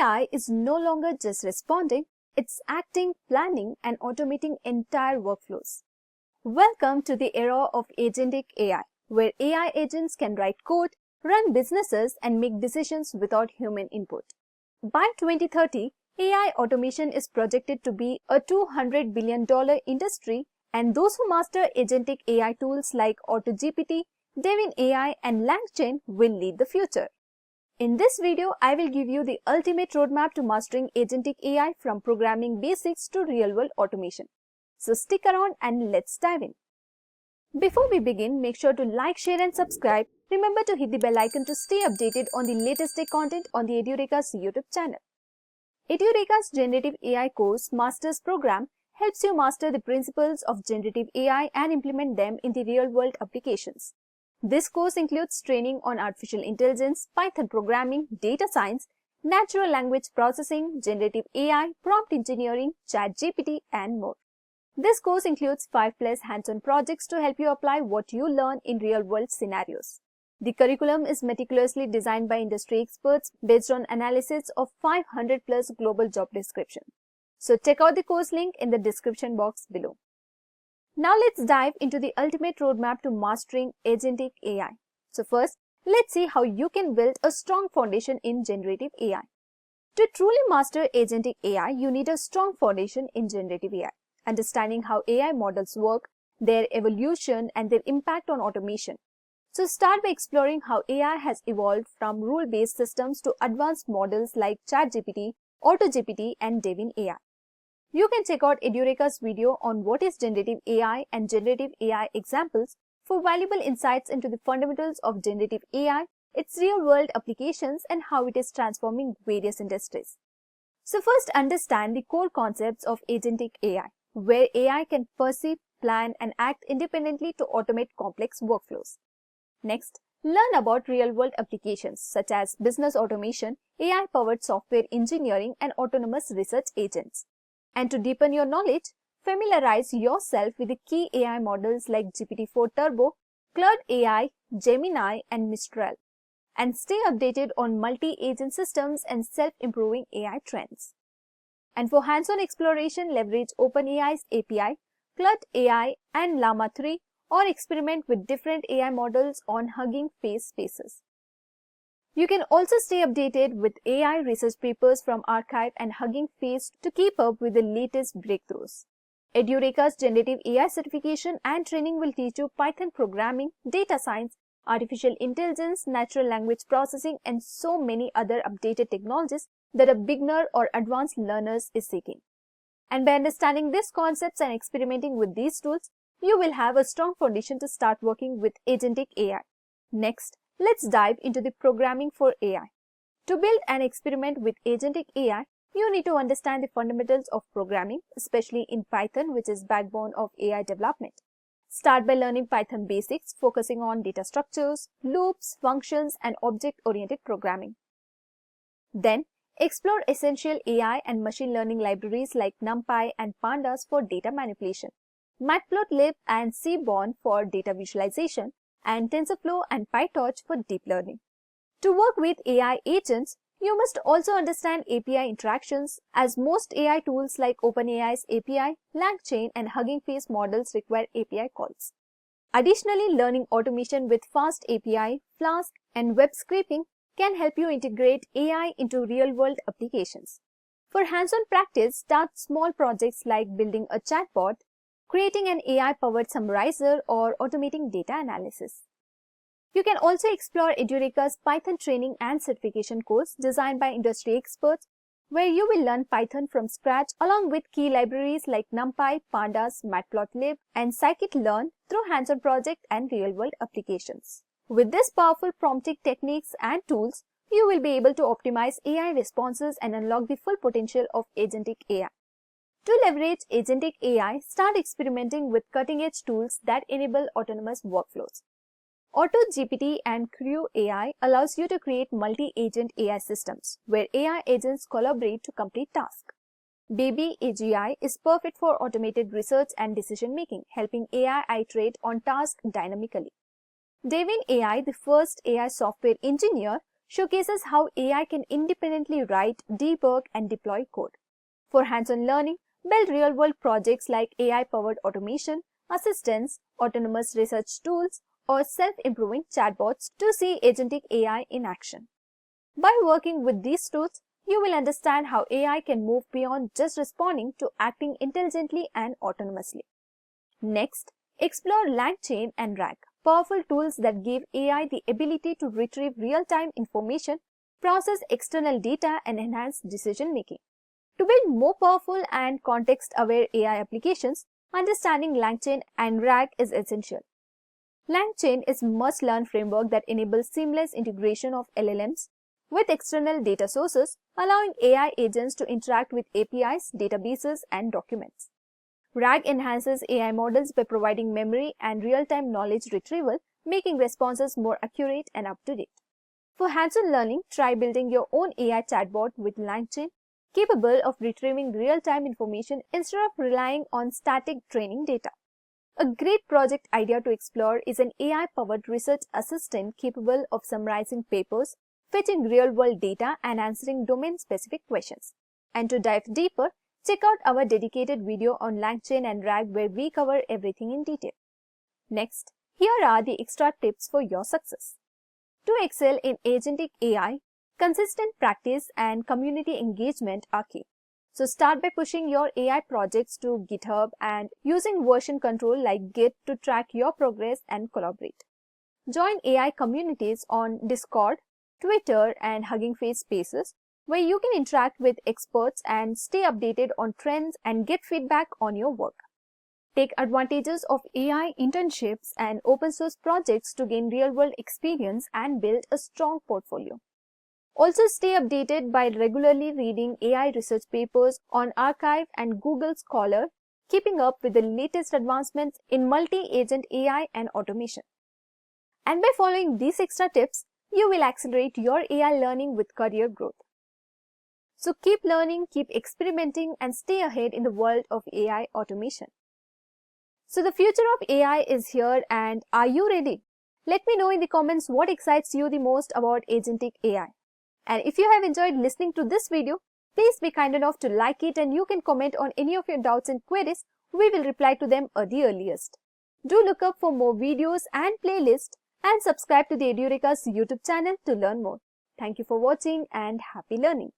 AI is no longer just responding, it's acting, planning, and automating entire workflows. Welcome to the era of Agentic AI, where AI agents can write code, run businesses, and make decisions without human input. By 2030, AI automation is projected to be a $200 billion industry, and those who master Agentic AI tools like AutoGPT, Devin AI, and 𝐂𝐿angchain will lead the future. In this video, I will give you the ultimate roadmap to mastering Agentic AI from programming basics to real-world automation. So stick around and let's dive in. Before we begin, make sure to like, share and subscribe. Remember to hit the bell icon to stay updated on the latest tech content on the Edureka's YouTube channel. Edureka's Generative AI course Master's Program helps you master the principles of generative AI and implement them in the real-world applications. This course includes training on artificial intelligence, Python programming, data science, natural language processing, generative AI, prompt engineering, ChatGPT, and more. This course includes 5+ hands-on projects to help you apply what you learn in real-world scenarios. The curriculum is meticulously designed by industry experts based on analysis of 500+ global job descriptions. So check out the course link in the description box below. Now let's dive into the ultimate roadmap to mastering Agentic AI. So first, let's see how you can build a strong foundation in generative AI. To truly master Agentic AI, you need a strong foundation in generative AI, understanding how AI models work, their evolution, and their impact on automation. So start by exploring how AI has evolved from rule-based systems to advanced models like ChatGPT, AutoGPT, and Devin AI. You can check out Edureka's video on what is generative AI and generative AI examples for valuable insights into the fundamentals of generative AI, its real-world applications, and how it is transforming various industries. So first, understand the core concepts of Agentic AI, where AI can perceive, plan, and act independently to automate complex workflows. Next, learn about real-world applications such as business automation, AI-powered software engineering, and autonomous research agents. And to deepen your knowledge, familiarize yourself with the key AI models like GPT-4 Turbo, Claude AI, Gemini, and Mistral. And stay updated on multi-agent systems and self-improving AI trends. And for hands-on exploration, leverage OpenAI's API, Claude AI, and Llama 3, or experiment with different AI models on Hugging Face spaces. You can also stay updated with AI research papers from arXiv and Hugging Face to keep up with the latest breakthroughs. Edureka's Generative AI certification and training will teach you Python programming, data science, artificial intelligence, natural language processing, and so many other updated technologies that a beginner or advanced learners is seeking. And by understanding these concepts and experimenting with these tools, you will have a strong foundation to start working with Agentic AI. Next, let's dive into the programming for AI. To build and experiment with Agentic AI, you need to understand the fundamentals of programming, especially in Python, which is backbone of AI development. Start by learning Python basics, focusing on data structures, loops, functions, and object-oriented programming. Then, explore essential AI and machine learning libraries like NumPy and Pandas for data manipulation, Matplotlib and Seaborn for data visualization, and TensorFlow and PyTorch for deep learning. To work with AI agents, you must also understand API interactions, as most AI tools like OpenAI's API, 𝐿Langchain, and Hugging Face models require API calls. Additionally, learning automation with Fast API, Flask, and web scraping can help you integrate AI into real-world applications. For hands-on practice, start small projects like building a chatbot, creating an AI-powered summarizer, or automating data analysis. You can also explore Edureka's Python training and certification course designed by industry experts, where you will learn Python from scratch along with key libraries like NumPy, Pandas, Matplotlib, and scikit-learn through hands-on project and real-world applications. With this powerful prompting techniques and tools, you will be able to optimize AI responses and unlock the full potential of Agentic AI. To leverage Agentic AI, start experimenting with cutting-edge tools that enable autonomous workflows. AutoGPT and Crew AI allows you to create multi-agent AI systems, where AI agents collaborate to complete tasks. Baby AGI is perfect for automated research and decision-making, helping AI iterate on tasks dynamically. Devin AI, the first AI software engineer, showcases how AI can independently write, debug, and deploy code. For hands-on learning, build real-world projects like AI-powered automation, assistance, autonomous research tools, or self-improving chatbots to see agentic AI in action. By working with these tools, you will understand how AI can move beyond just responding to acting intelligently and autonomously. Next, explore LangChain and RAG, powerful tools that give AI the ability to retrieve real-time information, process external data, and enhance decision-making. To build more powerful and context-aware AI applications, understanding LangChain and RAG is essential. LangChain is a must-learn framework that enables seamless integration of LLMs with external data sources, allowing AI agents to interact with APIs, databases, and documents. RAG enhances AI models by providing memory and real-time knowledge retrieval, making responses more accurate and up-to-date. For hands-on learning, try building your own AI chatbot with LangChain, capable of retrieving real-time information instead of relying on static training data. A great project idea to explore is an AI-powered research assistant capable of summarizing papers, fetching real-world data, and answering domain-specific questions. And to dive deeper, check out our dedicated video on LangChain and RAG where we cover everything in detail. Next, here are the extra tips for your success. To excel in agentic AI, consistent practice and community engagement are key. So start by pushing your AI projects to GitHub and using version control like Git to track your progress and collaborate. Join AI communities on Discord, Twitter, and Hugging Face spaces where you can interact with experts and stay updated on trends and get feedback on your work. Take advantages of AI internships and open source projects to gain real-world experience and build a strong portfolio. Also stay updated by regularly reading AI research papers on arXiv and Google Scholar, keeping up with the latest advancements in multi-agent AI and automation. And by following these extra tips, you will accelerate your AI learning with career growth. So keep learning, keep experimenting, and stay ahead in the world of AI automation. So the future of AI is here, and are you ready? Let me know in the comments what excites you the most about agentic AI. And if you have enjoyed listening to this video, please be kind enough to like it, and you can comment on any of your doubts and queries. We will reply to them at the earliest. Do look up for more videos and playlists and subscribe to the Edureka's YouTube channel to learn more. Thank you for watching and happy learning.